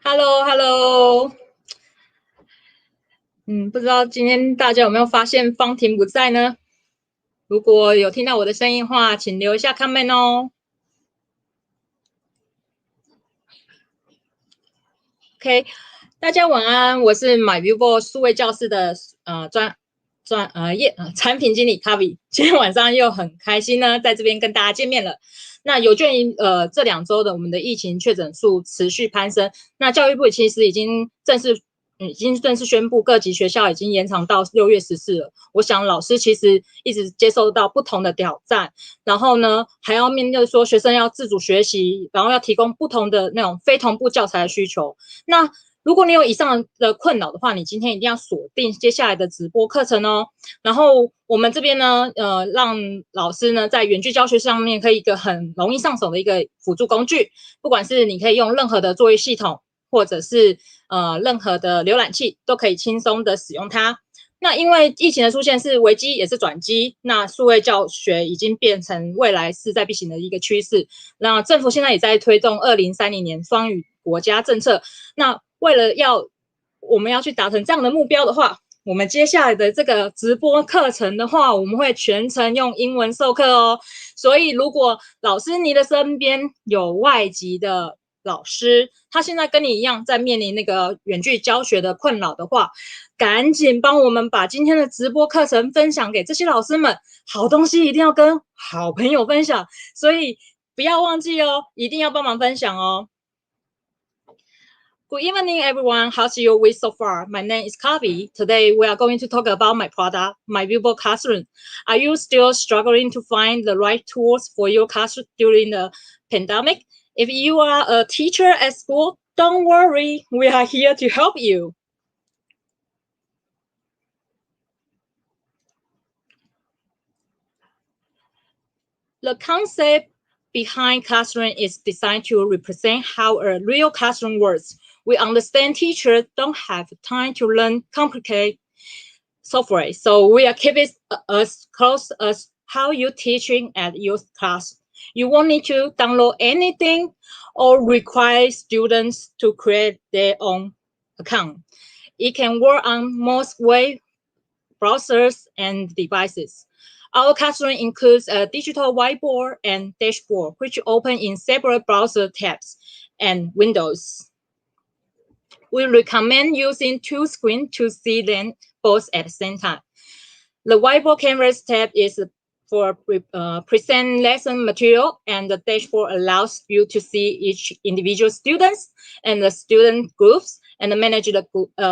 Hello，Hello，不知道今天大家有没有发现方婷不在呢？如果有听到我的声音的话，请留一下 comment 哦。OK，大家晚安，我是myViewBoard 数位教室的产品经理 Kavi， 今天晚上又很开心呢，在这边跟大家见面了。那有鉴于这2周的我们的疫情确诊数持续攀升，那教育部其实已经正式宣布各级学校已经延长到6月14了。我想老师其实一直接受到不同的挑战，然后呢还要面对说学生要自主学习，然后要提供不同的那种非同步教材的需求。那如果你有以上的困扰的话，你今天一定要锁定接下来的直播课程哦。然后我们这边呢，让老师呢在远距教学上面可以一个很容易上手的一个辅助工具，不管是你可以用任何的作业系统，或者是任何的浏览器，都可以轻松的使用它。那因为疫情的出现是危机也是转机，那数位教学已经变成未来势在必行的一个趋势。那政府现在也在推动2030年双语国家政策。那为了我们要去达成这样的目标的话，我们接下来的这个直播课程的话，我们会全程用英文授课哦。所以如果老师你的身边有外籍的老师，他现在跟你一样在面临那个远距教学的困扰的话，赶紧帮我们把今天的直播课程分享给这些老师们。好东西一定要跟好朋友分享，所以不要忘记哦，一定要帮忙分享哦。Good evening, everyone. How's your week so far? My name is Kavi. Today, we are going to talk about my product, myViewBoard Classroom. Are you still struggling to find the right tools for your classroom during the pandemic? If you are a teacher at school, don't worry. We are here to help you. The concept behind classroom is designed to represent how a real classroom works. We understand teachers don't have time to learn complicated software, so we are keeping as close as how you're teaching at your class. You won't need to download anything or require students to create their own account. It can work on most web browsers and devices. Our classroom includes a digital whiteboard and dashboard, which open in several browser tabs and windows. We recommend using 2 screens to see them both at the same time. The Whiteboard Canvas tab is for present lesson material, and the dashboard allows you to see each individual students and the student groups and manage the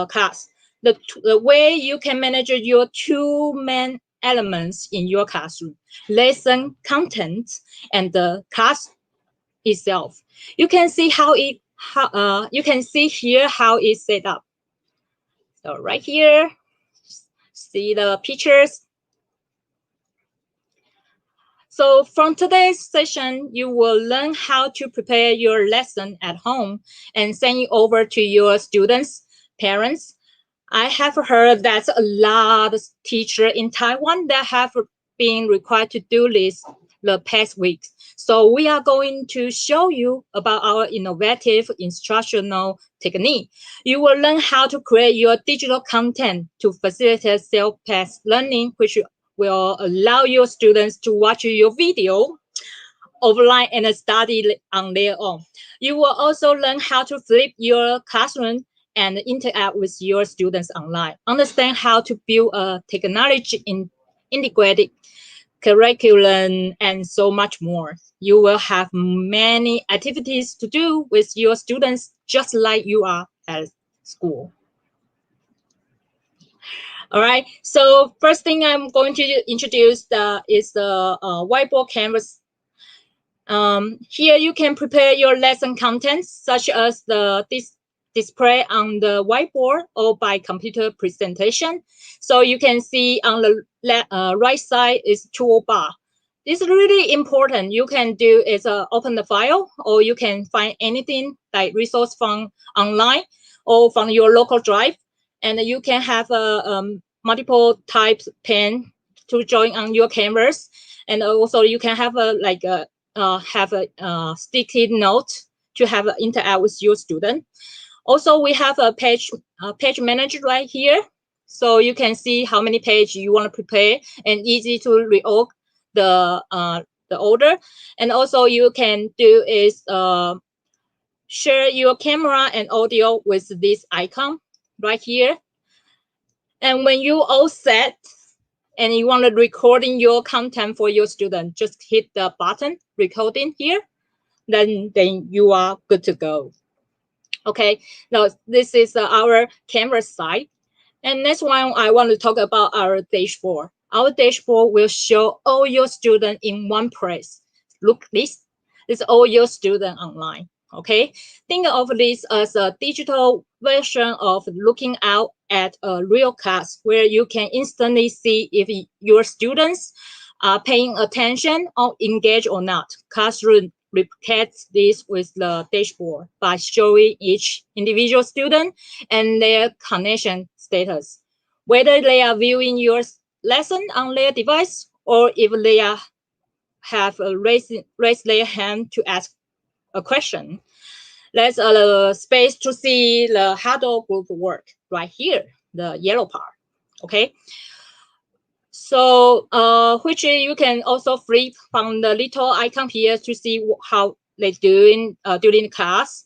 class. The way you can manage your 2 main elements in your classroom: lesson content and the class itself. You can see you can see here how it's set up. So right here, see the pictures. So from today's session, you will learn how to prepare your lesson at home and send it over to your students, parents. I have heard that a lot of teachers in Taiwan that have been required to do this the past weeks. So we are going to show you about our innovative instructional technique. You will learn how to create your digital content to facilitate self-paced learning, which will allow your students to watch your video offline and study on their own. You will also learn how to flip your classroom and interact with your students online. Understand how to build a technology integrated curriculum, and so much more. You will have many activities to do with your students, just like you are at school. All right, so first thing I'm going to introduce is the Whiteboard Canvas. Here you can prepare your lesson contents, such as the display on the whiteboard or by computer presentation. So you can see on the right side is toolbar. This is really important. You can do is open the file, or you can find anything like resource from online or from your local drive, and you can have multiple types pen to join on your canvas, and also you can have a sticky note to have interact with your student. Also, we have a page manager right here. So you can see how many pages you want to prepare and easy to reorg the order. And also you can do is share your camera and audio with this icon right here. And when you all set and you want to recording your content for your student, just hit the button recording here. Then you are good to go. Okay, now this is our Canvas site. And next one, I want to talk about our dashboard. Our dashboard will show all your students in one place. Look, this is all your students online. Okay, think of this as a digital version of looking out at a real class where you can instantly see if your students are paying attention or engaged or not. Classroom replicates this with the dashboard by showing each individual student and their connection status, whether they are viewing your lesson on their device or if they have raised their hand to ask a question. There's a space to see the Huddle group work right here, the yellow part. Okay. So, which you can also flip from the little icon here to see how they're doing during the class.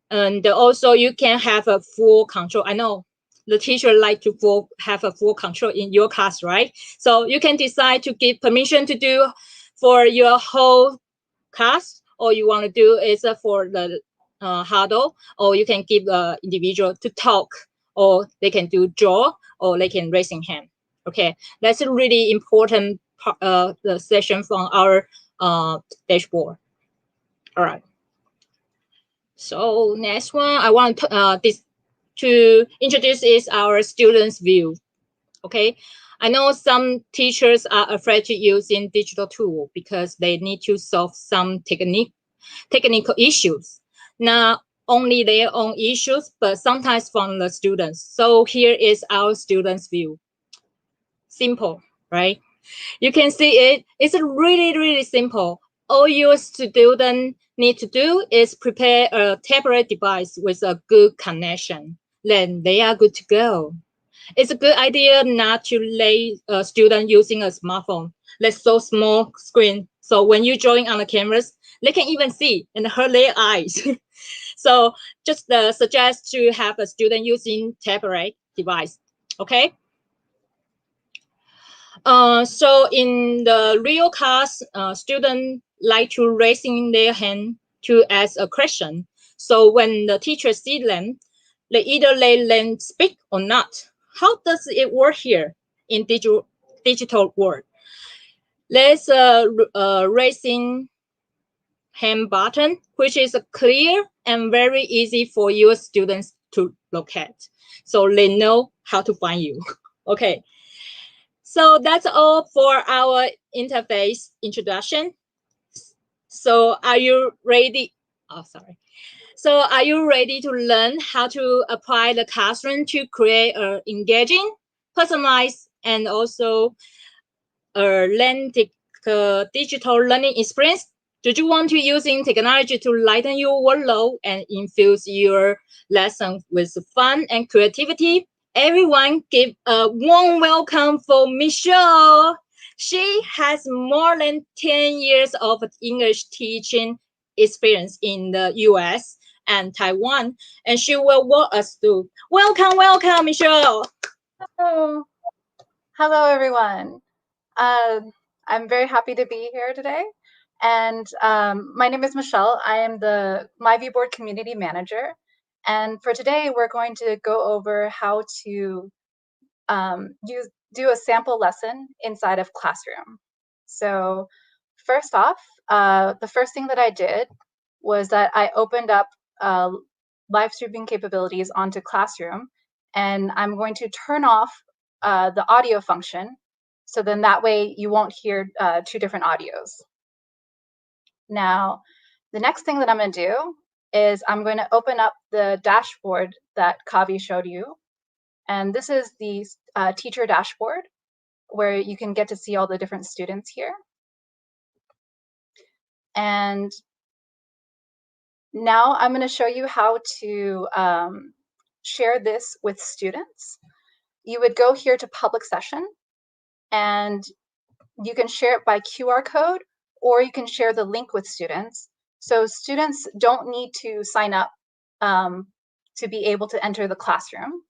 And also you can have a full control. I know the teacher like to have a full control in your class, right? So you can decide to give permission to do for your whole class, or you want to do is for the Huddle, or you can give the individual to talk, or they can do draw, or they can raising hand. Okay, that's a really important the session from our dashboard. All right. So next one I want to introduce is our students view. Okay, I know some teachers are afraid to using digital tool because they need to solve some technical issues, not only their own issues, but sometimes from the students. So here is our students view. Simple, right? You can see it. It's really simple. All your student need to do is prepare a tablet device with a good connection. Then they are good to go. It's a good idea not to let a student using a smartphone. That's so small screen. So when you join on the cameras, they can even see and hurt their eyes. So just suggest to have a student using tablet device. Okay. So in the real class, students like to raising their hand to ask a question. So when the teacher see them, they either let them speak or not. How does it work here in digital world? There's a raising hand button, which is clear and very easy for your students to locate. So they know how to find you. Okay. So that's all for our interface introduction. So are you ready? Oh, sorry. So are you ready to learn how to apply the classroom to create an engaging, personalized, and also authentic digital learning experience? Do you want to using technology to lighten your workload and infuse your lesson with fun and creativity? Everyone give a warm welcome for Michelle. She has more than 10 years of English teaching experience in the US and Taiwan, and she will walk us through. Welcome, Michelle. Hello. Hello, everyone. I'm very happy to be here today. And my name is Michelle. I am the myViewBoard community manager. And for today, we're going to go over how to do a sample lesson inside of Classroom. So first off, the first thing that I did was that I opened up live streaming capabilities onto Classroom, and I'm going to turn off the audio function. So then that way you won't hear two different audios. Now, the next thing that I'm going to do is I'm going to open up the dashboard that Kavi showed you. And this is the teacher dashboard where you can get to see all the different students here. And now I'm going to show you how to share this with students. You would go here to public session, and you can share it by QR code, or you can share the link with students. So students don't need to sign up to be able to enter the classroom.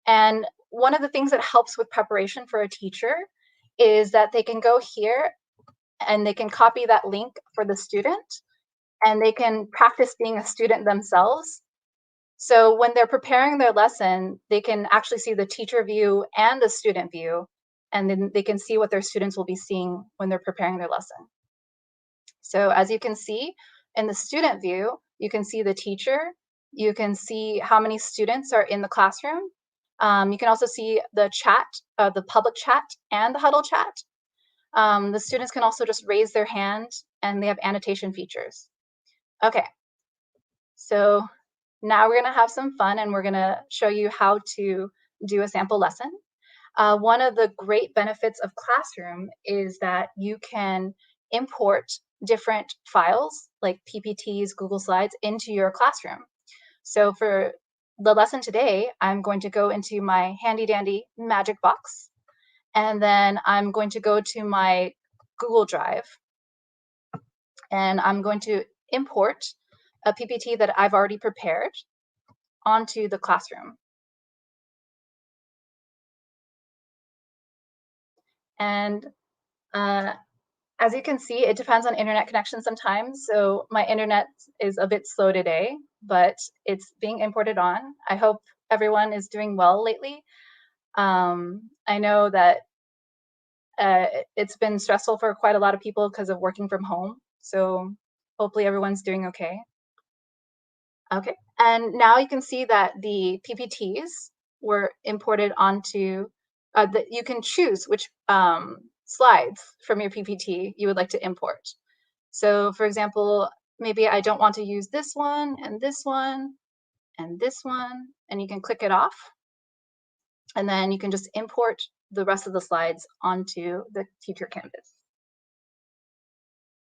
And one of the things that helps with preparation for a teacher is that they can go here and they can copy that link for the student, and they can practice being a student themselves. So when they're preparing their lesson, they can actually see the teacher view and the student view, and then they can see what their students will be seeing when they're preparing their lesson. So as you can see in the student view, you can see the teacher, you can see how many students are in the classroom. You can also see the chat, the public chat and the Huddle chat. The students can also just raise their hand, and they have annotation features. Okay, so now we're going to have some fun, and we're going to show you how to do a sample lesson. One of the great benefits of Classroom is that you can import different files like PPTs, Google Slides into your classroom. So for the lesson today, I'm going to go into my handy dandy magic box, and then I'm going to go to my Google Drive, and I'm going to import a PPT that I've already prepared onto the classroom. And as you can see, it depends on internet connection sometimes. So my internet is a bit slow today, but it's being imported on. I hope everyone is doing well lately. I know that it's been stressful for quite a lot of people because of working from home. So hopefully everyone's doing okay. Okay, and now you can see that the PPTs were imported onto, you can choose which slides from your PPT you would like to import. So for example, maybe I don't want to use this one and this one and this one, and you can click it off. And then you can just import the rest of the slides onto the teacher canvas,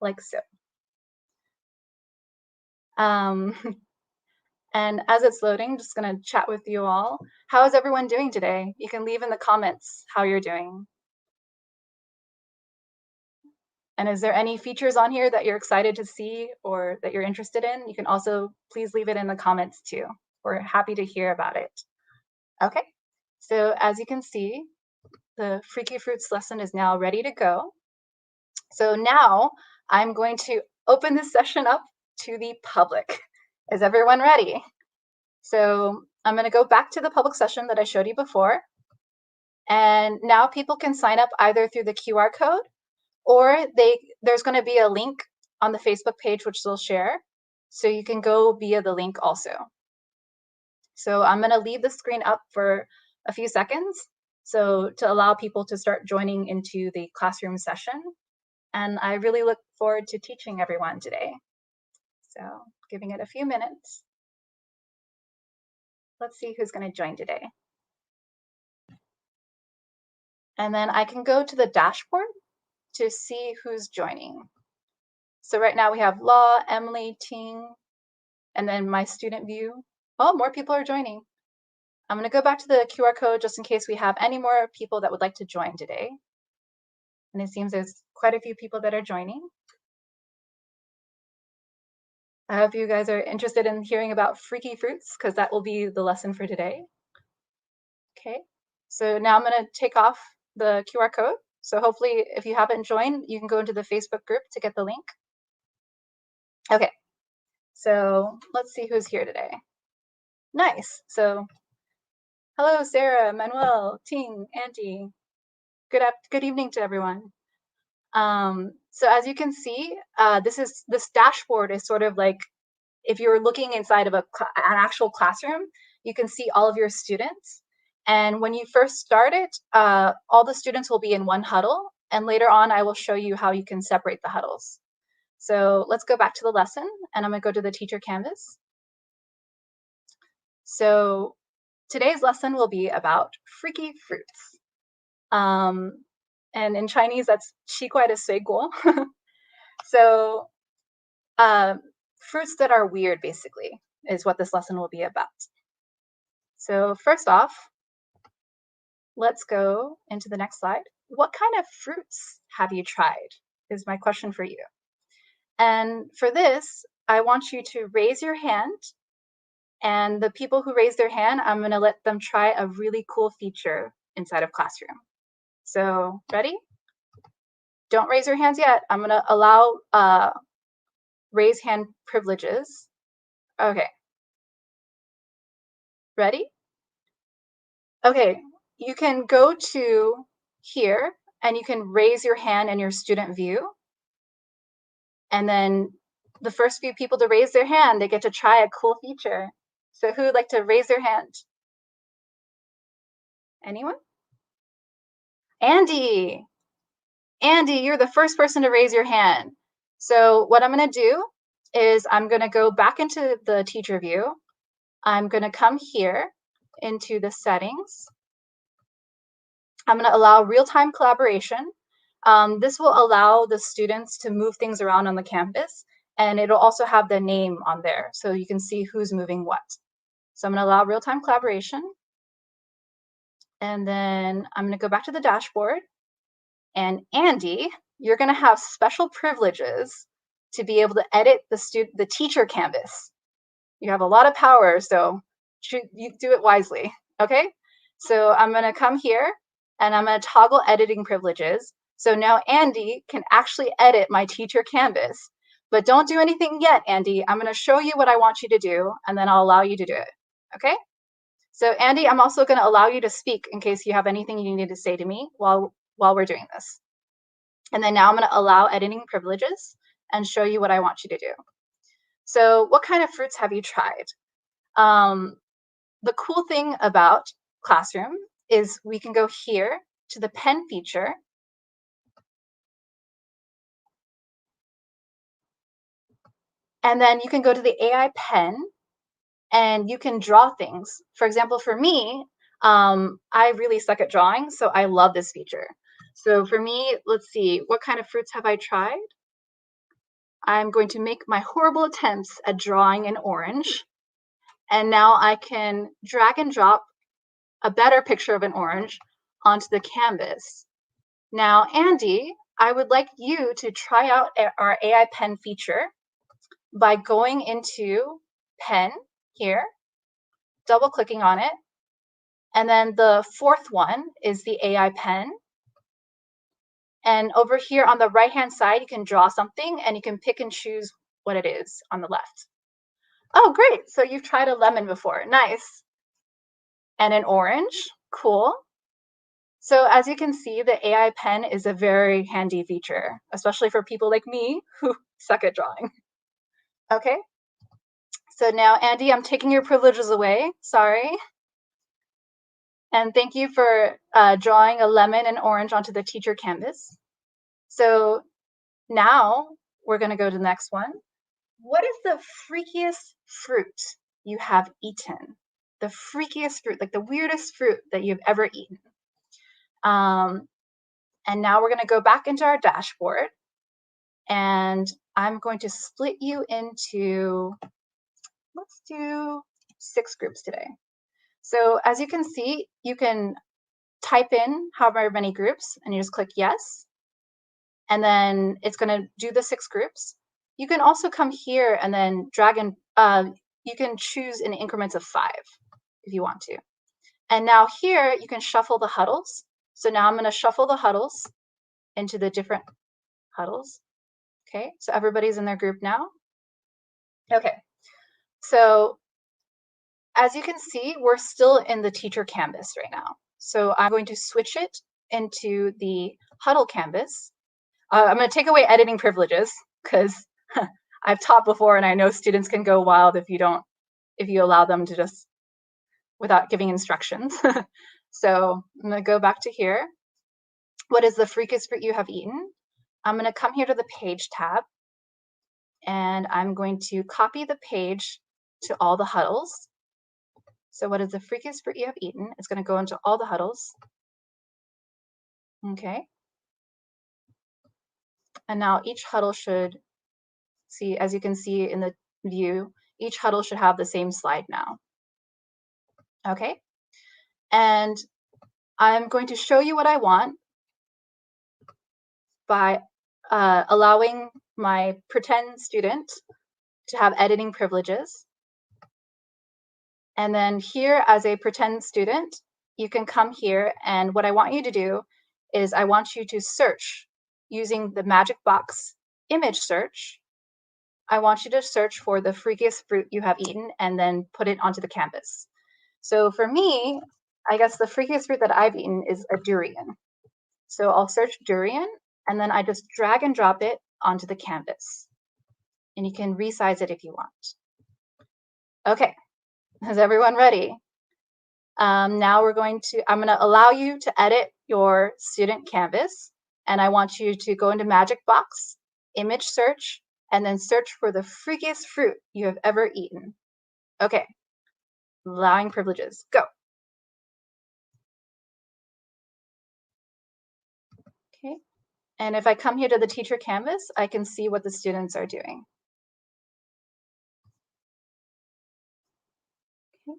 like so. And as it's loading, I'm just going to chat with you all. How is everyone doing today? You can leave in the comments how you're doing. And is there any features on here that you're excited to see or that you're interested in? You can also please leave it in the comments too. We're happy to hear about it. Okay, so as you can see, the Freaky Fruits lesson is now ready to go. So now I'm going to open this session up to the public. Is everyone ready? So I'm going to go back to the public session that I showed you before. And now people can sign up either through the QR code, or there's going to be a link on the Facebook page which they'll share. So you can go via the link also. So I'm going to leave the screen up for a few seconds, so to allow people to start joining into the classroom session. And I really look forward to teaching everyone today. So giving it a few minutes. Let's see who's going to join today. And then I can go to the dashboard to see who's joining. So right now we have Law, Emily, Ting, and then my student view. Oh, more people are joining. I'm going to go back to the QR code just in case we have any more people that would like to join today. And it seems there's quite a few people that are joining. I hope you guys are interested in hearing about Freaky Fruits, because that will be the lesson for today. Okay, so now I'm going to take off the QR code. So hopefully if you haven't joined, you can go into the Facebook group to get the link. Okay, so let's see who's here today. Nice. So hello, Sarah, Manuel, Ting, Angie. Good evening to everyone. So as you can see, this dashboard is sort of like if you're looking inside of an actual classroom, you can see all of your students. And when you first start it, all the students will be in one huddle. And later on, I will show you how you can separate the huddles. So let's go back to the lesson, and I'm going to go to the teacher canvas. So today's lesson will be about freaky fruits. And in Chinese, that's 奇怪的水果. So fruits that are weird, basically, is what this lesson will be about. So first off, let's go into the next slide. What kind of fruits have you tried is my question for you. And for this, I want you to raise your hand. And the people who raise their hand, I'm going to let them try a really cool feature inside of Classroom. So ready? Don't raise your hands yet. I'm going to allow raise hand privileges. Okay. Ready? Okay, you can go to here and you can raise your hand in your student view. And then the first few people to raise their hand, they get to try a cool feature. So who would like to raise their hand? Anyone? Andy. Andy, you're the first person to raise your hand. So what I'm going to do is I'm going to go back into the teacher view. I'm going to come here into the settings. I'm going to allow real-time collaboration. This will allow the students to move things around on the campus, and it'll also have the name on there so you can see who's moving what. So I'm going to allow real-time collaboration. And then I'm going to go back to the dashboard. And Andy, you're going to have special privileges to be able to edit the teacher canvas. You have a lot of power, so you do it wisely, okay? So I'm going to come here, and I'm going to toggle editing privileges. So now Andy can actually edit my teacher canvas. But don't do anything yet, Andy. I'm going to show you what I want you to do, and then I'll allow you to do it, okay? So Andy, I'm also going to allow you to speak in case you have anything you need to say to me while we're doing this. And then now I'm going to allow editing privileges and show you what I want you to do. So what kind of fruits have you tried? The cool thing about Classroom is we can go here to the pen feature. And then you can go to the AI pen and you can draw things. For example, for me, I really suck at drawing, so I love this feature. So for me, let's see, what kind of fruits have I tried? I'm going to make my horrible attempts at drawing an orange. And now I can drag and drop a better picture of an orange onto the canvas. Now, Andy, I would like you to try out our AI pen feature by going into pen here, double clicking on it. And then the fourth one is the AI pen. And over here on the right-hand side, you can draw something and you can pick and choose what it is on the left. Oh, great. So you've tried a lemon before. Nice. And an orange. Cool. So as you can see, the AI pen is a very handy feature, especially for people like me who suck at drawing. Okay. So now, Andy, I'm taking your privileges away. Sorry. And thank you for drawing a lemon and orange onto the teacher canvas. So now we're going to go to the next one. What is the freakiest fruit you have eaten? The freakiest fruit, like the weirdest fruit that you've ever eaten. And now we're going to go back into our dashboard. And I'm going to split you into, let's do 6 groups today. So as you can see, you can type in however many groups and you just click yes. And then it's going to do the 6 groups. You can also come here and then drag and you can choose in increments of 5 if you want to. And now here you can shuffle the huddles. So now I'm going to shuffle the huddles into the different huddles. Okay, so everybody's in their group now. Okay, so as you can see, we're still in the teacher canvas right now. So I'm going to switch it into the Huddle canvas. I'm going to take away editing privileges because I've taught before and I know students can go wild if you allow them to just without giving instructions. So I'm going to go back to here. What is the freakiest fruit you have eaten? I'm going to come here to the page tab and I'm going to copy the page to all the huddles. So what is the freakiest fruit you have eaten? It's going to go into all the huddles. Okay. And now each huddle should see, as you can see in the view, each huddle should have the same slide now. Okay, and I'm going to show you what I want by allowing my pretend student to have editing privileges. And then here as a pretend student, you can come here, and what I want you to do is I want you to search using the magic box image search. I want you to search for the freakiest fruit you have eaten and then put it onto the canvas. So for me, I guess the freakiest fruit that I've eaten is a durian. So I'll search durian, and then I just drag and drop it onto the canvas. And you can resize it if you want. Okay, is everyone ready? Now I'm going to allow you to edit your student canvas, and I want you to go into Magic Box, image search, and then search for the freakiest fruit you have ever eaten. Okay, allowing privileges, go. Okay, and if I come here to the teacher canvas, I can see what the students are doing. Okay.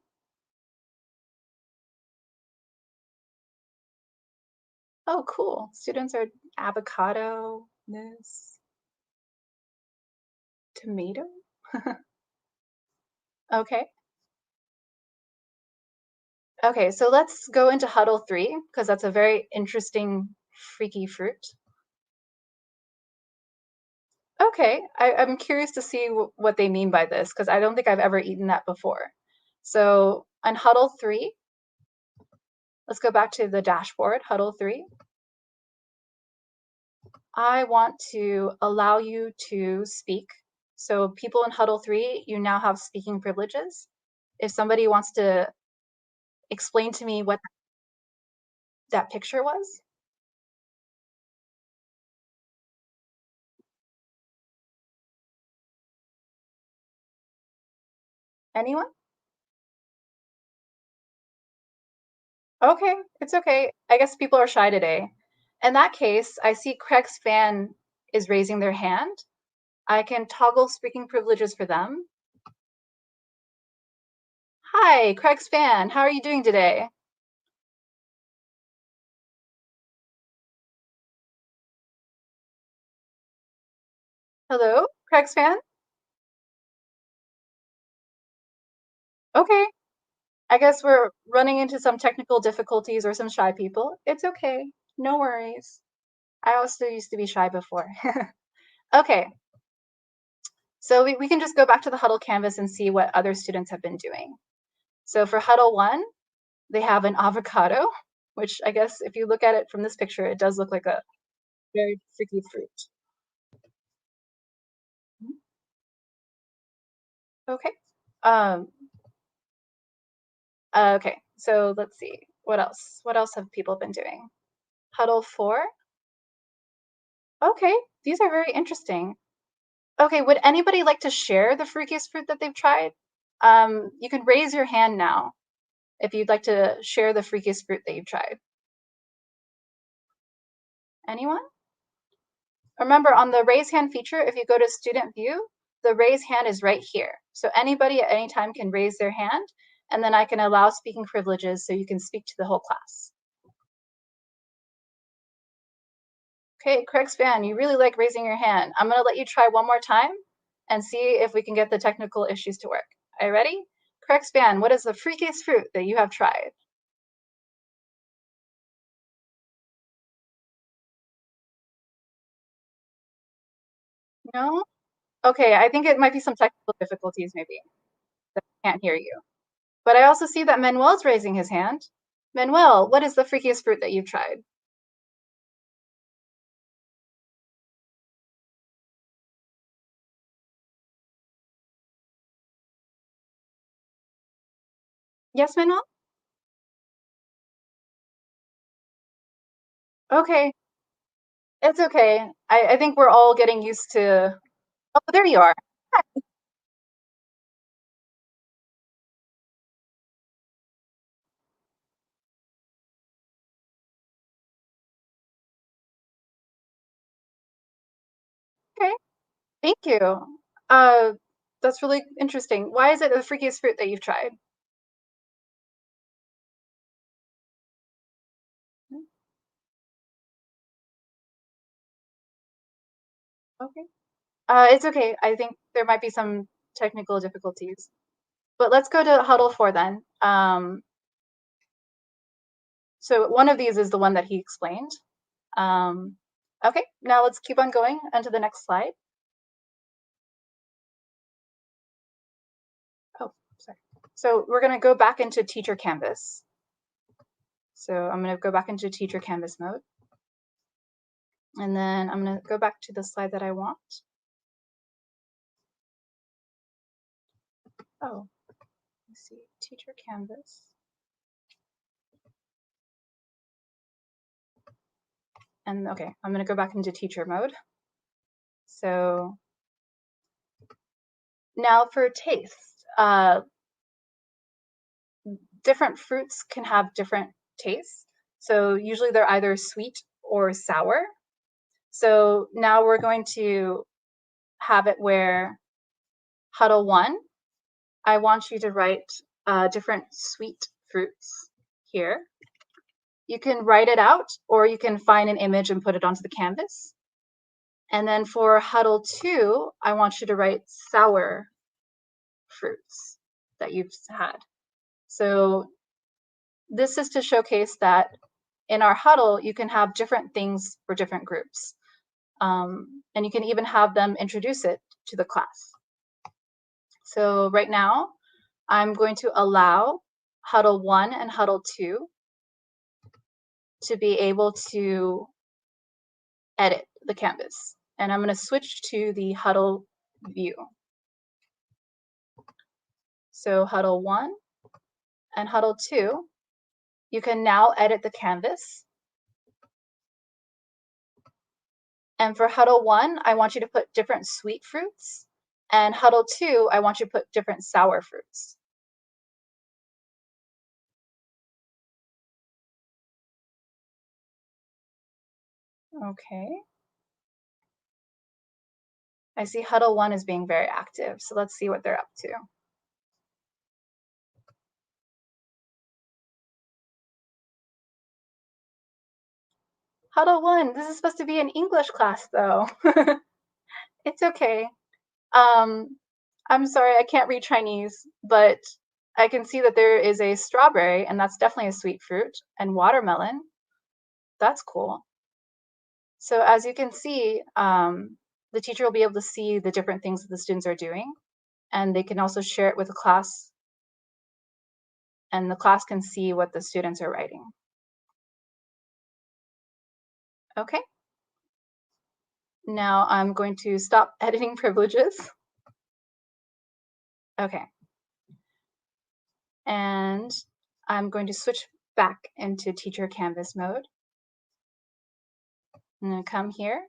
Oh, cool. Students are avocado, this, tomato. Okay. Okay, so let's go into Huddle 3, because that's a very interesting, freaky fruit. Okay, I'm curious to see what they mean by this, because I don't think I've ever eaten that before. So on Huddle 3, let's go back to the dashboard, Huddle 3. I want to allow you to speak. So people in Huddle 3, you now have speaking privileges. If somebody wants to explain to me what that picture was. Anyone? Okay, it's okay. I guess people are shy today. In that case, I see Craig's fan is raising their hand. I can toggle speaking privileges for them. Hi, Craig's fan. How are you doing today? Hello, Craig's fan? Okay. I guess we're running into some technical difficulties or some shy people. It's okay. No worries. I also used to be shy before. Okay. So we can just go back to the Huddle canvas and see what other students have been doing. So for Huddle 1, they have an avocado, which I guess if you look at it from this picture, it does look like a very freaky fruit. Okay. Okay, so let's see. What else? What else have people been doing? Huddle 4. Okay, these are very interesting. Okay, would anybody like to share the freakiest fruit that they've tried? You can raise your hand now if you'd like to share the freakiest fruit that you've tried. Anyone? Remember, on the raise hand feature, if you go to student view, the raise hand is right here. So anybody at any time can raise their hand, and then I can allow speaking privileges so you can speak to the whole class. Okay, Craig's fan, you really like raising your hand. I'm gonna let you try one more time and see if we can get the technical issues to work. Are you ready? Craig's fan, what is the freakiest fruit that you have tried? No? Okay, I think it might be some technical difficulties maybe. That I can't hear you. But I also see that Manuel's raising his hand. Manuel, what is the freakiest fruit that you've tried? Yes, Manuel? Okay, it's okay. I think we're all getting used to. Oh, there you are. Okay, thank you. That's really interesting. Why is it the freakiest fruit that you've tried? Okay. It's okay. I think there might be some technical difficulties. But let's go to Huddle 4 then. So one of these is the one that he explained. Okay, now let's keep on going onto the next slide. Oh, sorry. So we're going to go back into Teacher Canvas. So I'm going to go back into Teacher Canvas mode. And then I'm going to go back to the slide that I want. Oh, let's see, Teacher Canvas. And okay, I'm going to go back into teacher mode. So now for taste, different fruits can have different tastes. So usually they're either sweet or sour. So now we're going to have it where Huddle 1, I want you to write different sweet fruits here. You can write it out, or you can find an image and put it onto the canvas. And then for Huddle 2, I want you to write sour fruits that you've had. So this is to showcase that in our huddle, you can have different things for different groups. And you can even have them introduce it to the class. So right now, I'm going to allow Huddle 1 and Huddle 2 to be able to edit the canvas. And I'm going to switch to the Huddle view. So Huddle 1 and Huddle 2, you can now edit the canvas. And for Huddle 1, I want you to put different sweet fruits. And Huddle 2, I want you to put different sour fruits. Okay. I see Huddle 1 is being very active, so let's see what they're up to. Huddle 1, this is supposed to be an English class though. It's okay. I'm sorry, I can't read Chinese, but I can see that there is a strawberry, and that's definitely a sweet fruit, and watermelon. That's cool. So as you can see, the teacher will be able to see the different things that the students are doing, and they can also share it with the class, and the class can see what the students are writing. Okay. Now I'm going to stop editing privileges. Okay. And I'm going to switch back into Teacher Canvas mode. I'm going to come here,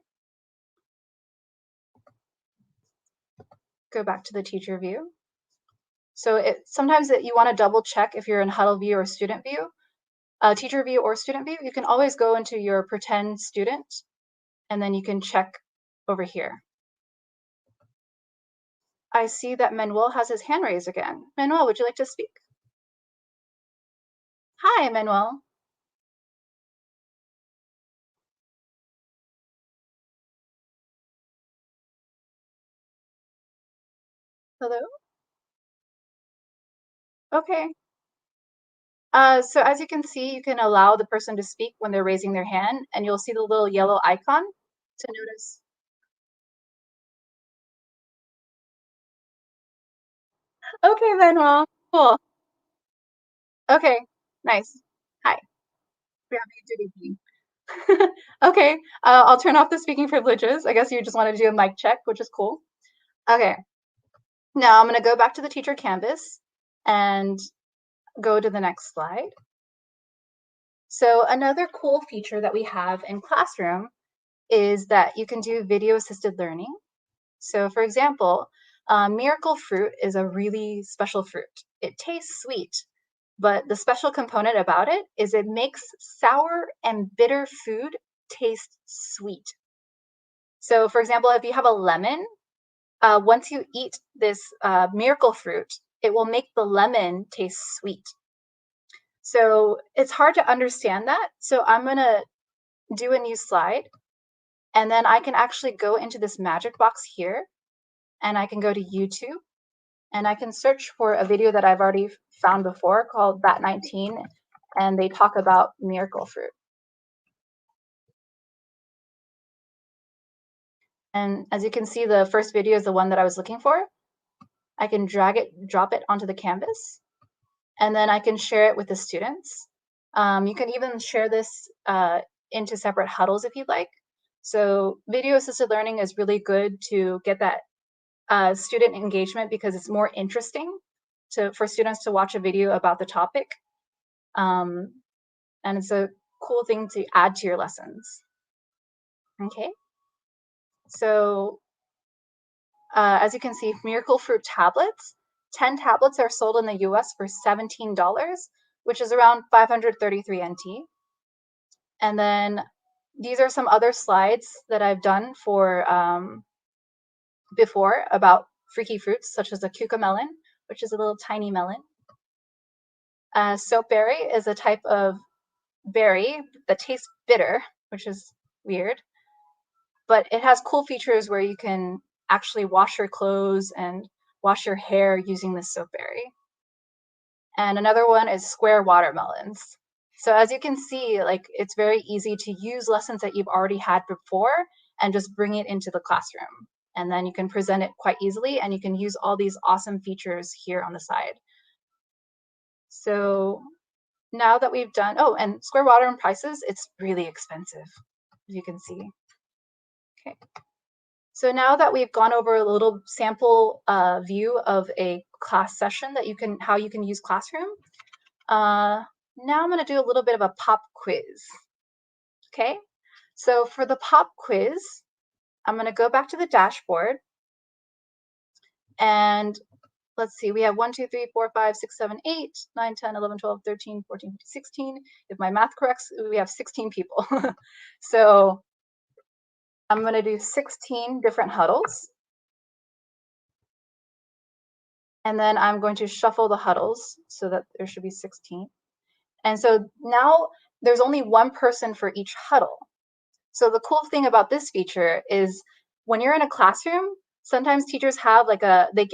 go back to the teacher view. So sometimes you want to double check if you're in Huddle view or student view, teacher view or student view. You can always go into your pretend student, and then you can check over here. I see that Manuel has his hand raised again. Manuel, would you like to speak? Hi, Manuel. Hello? Okay. So as you can see, you can allow the person to speak when they're raising their hand, and you'll see the little yellow icon to notice. Okay, Manuel. Cool. Okay, nice. Hi. We're having a good evening. Okay, I'll turn off the speaking privileges. I guess you just want to do a mic check, which is cool. Okay. Now I'm going to go back to the teacher canvas and go to the next slide. So another cool feature that we have in Classroom is that you can do video assisted learning. So for example, miracle fruit is a really special fruit. It tastes sweet, but the special component about it is it makes sour and bitter food taste sweet. So for example, if you have a lemon once you eat this miracle fruit, it will make the lemon taste sweet. So it's hard to understand that. So I'm going to do a new slide. And then I can actually go into this magic box here. And I can go to YouTube. And I can search for a video that I've already found before called Bat19. And they talk about miracle fruit. And as you can see, the first video is the one that I was looking for. I can drag it, drop it onto the canvas. And then I can share it with the students. You can even share this into separate huddles if you'd like. So video assisted learning is really good to get that student engagement because it's more interesting for students to watch a video about the topic. And it's a cool thing to add to your lessons. Okay. So as you can see, Miracle Fruit tablets, 10 tablets are sold in the US for $17, which is around 533 NT. And then these are some other slides that I've done for before about freaky fruits, such as a cucamelon, which is a little tiny melon. Soapberry is a type of berry that tastes bitter, which is weird. But it has cool features where you can actually wash your clothes and wash your hair using the soapberry. And another one is square watermelons. So as you can see, like it's very easy to use lessons that you've already had before and just bring it into the classroom. And then you can present it quite easily and you can use all these awesome features here on the side. So now that we've done, oh, and square watermelon prices, it's really expensive, as you can see. Okay. So now that we've gone over a little sample view of a class session that how you can use Classroom, now I'm going to do a little bit of a pop quiz. Okay, so for the pop quiz, I'm going to go back to the dashboard. And let's see, we have 1, 2, 3, 4, 5, 6, 7, 8, 9, 10, 11, 12, 13, 14, 15, 16. If my math corrects, we have 16 people. So I'm going to do 16 different huddles. And then I'm going to shuffle the huddles so that there should be 16. And so now there's only one person for each huddle. So the cool thing about this feature is when you're in a classroom, sometimes teachers have like they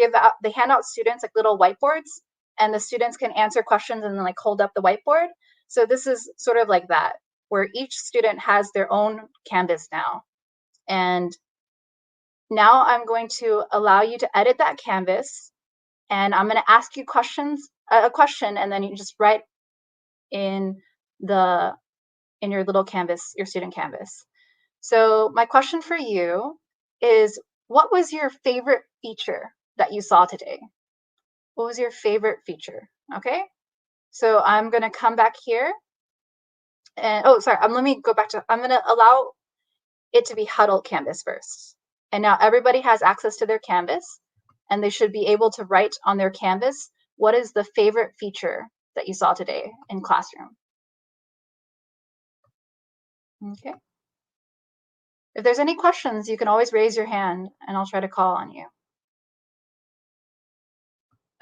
hand out students like little whiteboards and the students can answer questions and then like hold up the whiteboard. So this is sort of like that, where each student has their own canvas now. And now I'm going to allow you to edit that canvas. And I'm going to ask you a question, and then you just write in your little canvas, your student canvas. So my question for you is, what was your favorite feature that you saw today? What was your favorite feature? Okay. So I'm going to come back here. And oh, sorry, let me go back to, I'm going to allow it to be Huddle Canvas first. And now everybody has access to their canvas. And they should be able to write on their canvas, what is the favorite feature that you saw today in Classroom? Okay. If there's any questions, you can always raise your hand and I'll try to call on you.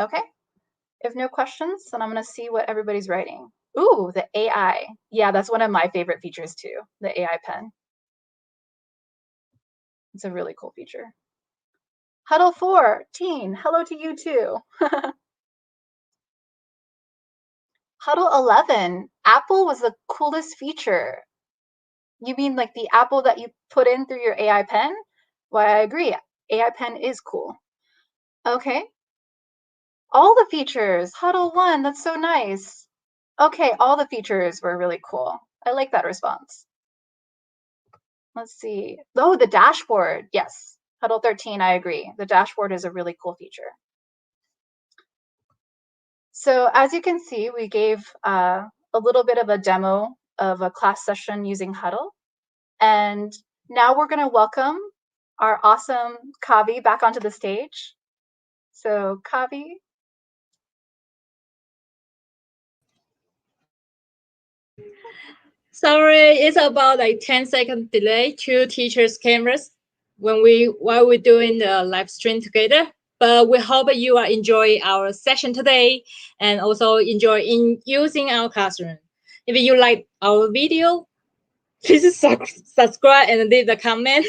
Okay. If no questions, then I'm going to see what everybody's writing. Ooh, the AI. Yeah, that's one of my favorite features too, the AI pen. It's a really cool feature. Huddle 14, hello to you too. Huddle 11, Apple was the coolest feature. You mean like the Apple that you put in through your AI pen? Well, I agree. AI pen is cool. Okay. All the features. Huddle 1, that's so nice. Okay, all the features were really cool. I like that response. Let's see. Oh, the dashboard. Yes. Huddle 13, I agree. The dashboard is a really cool feature. So as you can see, we gave a little bit of a demo of a class session using Huddle. And now we're going to welcome our awesome Kavi back onto the stage. So Kavi. Sorry, it's about like 10-second delay to teacher's cameras. while we're doing the live stream together. But we hope you are enjoying our session today and also enjoy in using our classroom. If you like our video, please subscribe and leave the comment.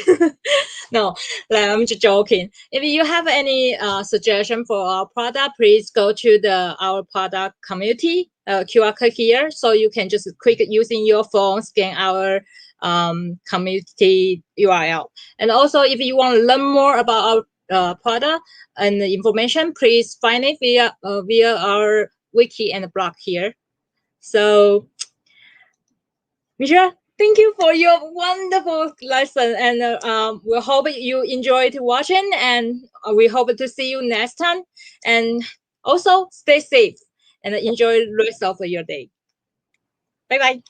No, I'm just joking. If you have any suggestion for our product, please go to our product community QR code here, so you can just click using your phone, scan our community URL. And also, if you want to learn more about our product and the information, please find it via our wiki and blog here. So, Michelle, thank you for your wonderful lesson, and we hope you enjoyed watching, and we hope to see you next time. And also, stay safe and enjoy the rest of your day. Bye bye.